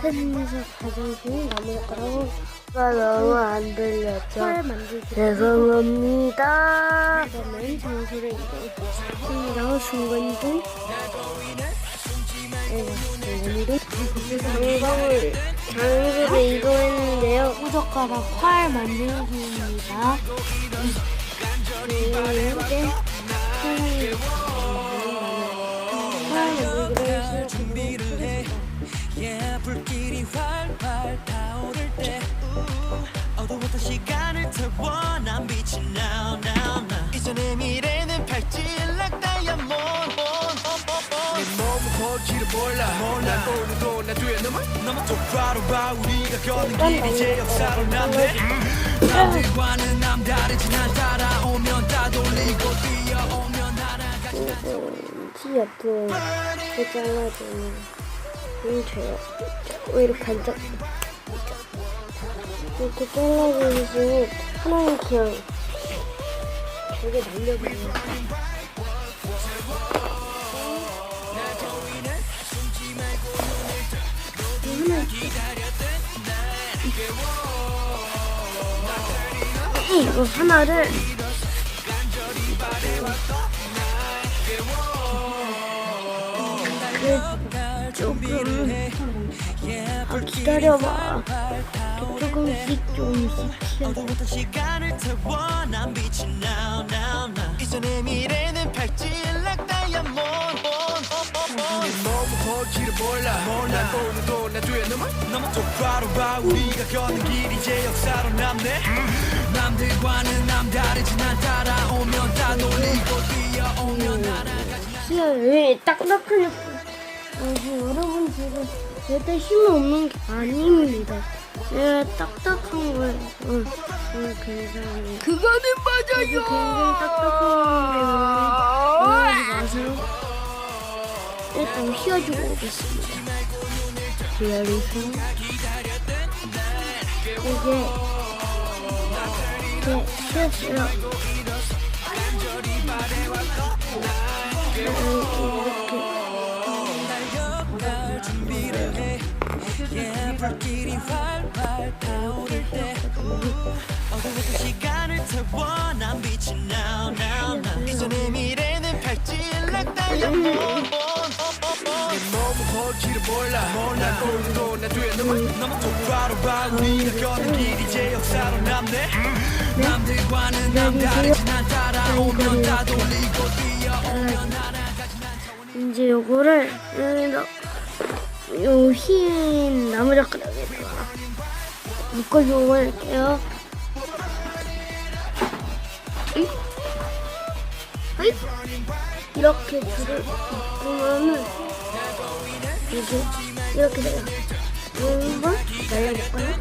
세상에서 가장 좋은 나무젓가락으로 너무 안 들렸죠? 활 만들기 죄송합니다. 그러면 장소를 이동했습니다. 순간이동 장소를 이동했는데요. 나무젓가락 활 만들기입니다. 이제 불길이 활활 타오를 때 어두웠던 시간을 태워 난 빛이 now 이전의 미래는 발질락 다이아몬드 내 몸은 거기를 몰라 난 오늘도 난 뒤에 너무 똑바로 봐 우리가 걷는 길 이제 역사로 남네 남들과는 남다르지 난 따라오면 다 돌리고 뛰어오면 날아가지 티 옆으로 잘라주면 돼요. 이렇게 앉아 이렇게 잘라주시고 하나는 그냥 되게 날려버려요. 이거 하나를 기다려봐. 조금씩 어두웠던 시간을 태워 난 빛이 now 이전의 미래는 발질락 다이아몬드 내 몸은 거기를 몰라 난 오늘도 난 뒤에 너무 똑바로 봐 우리가 걷는 길 이제 역사로 남네 남들과는 남다르지 난 따라오면 다 놀리고 뛰어오면 날아가지 왜 딱딱하냐. 여러분 지금 절대 힘이 없는 게 아닙니다. 내가 딱딱한 거예요. 굉장히 그거는 맞아요 굉장히 딱딱한 건데 마세요. 일단 휘어주고 오겠습니다. 기다리세요. 이게 휘었어요. 불길이 활활 타오를 때 어두웠던 시간을 태워 난 빛이 now 이전의 미래는 발질락 다이아몬드 내 몸은 거기를 몰라 난 오늘도 난 뒤에 너무 똑바로 봐 우리가 걷는 길 이제 역사로 남네 남들과는 남다르지 난 따라오면 다 돌리고 뛰어오면 날아가지 이제 요거를 여기다 요 흰 나무젓가락에다가 묶어주고 할게요. 이렇게 줄을 묶으면은 이게 이렇게 돼요. 한번 날려볼까요?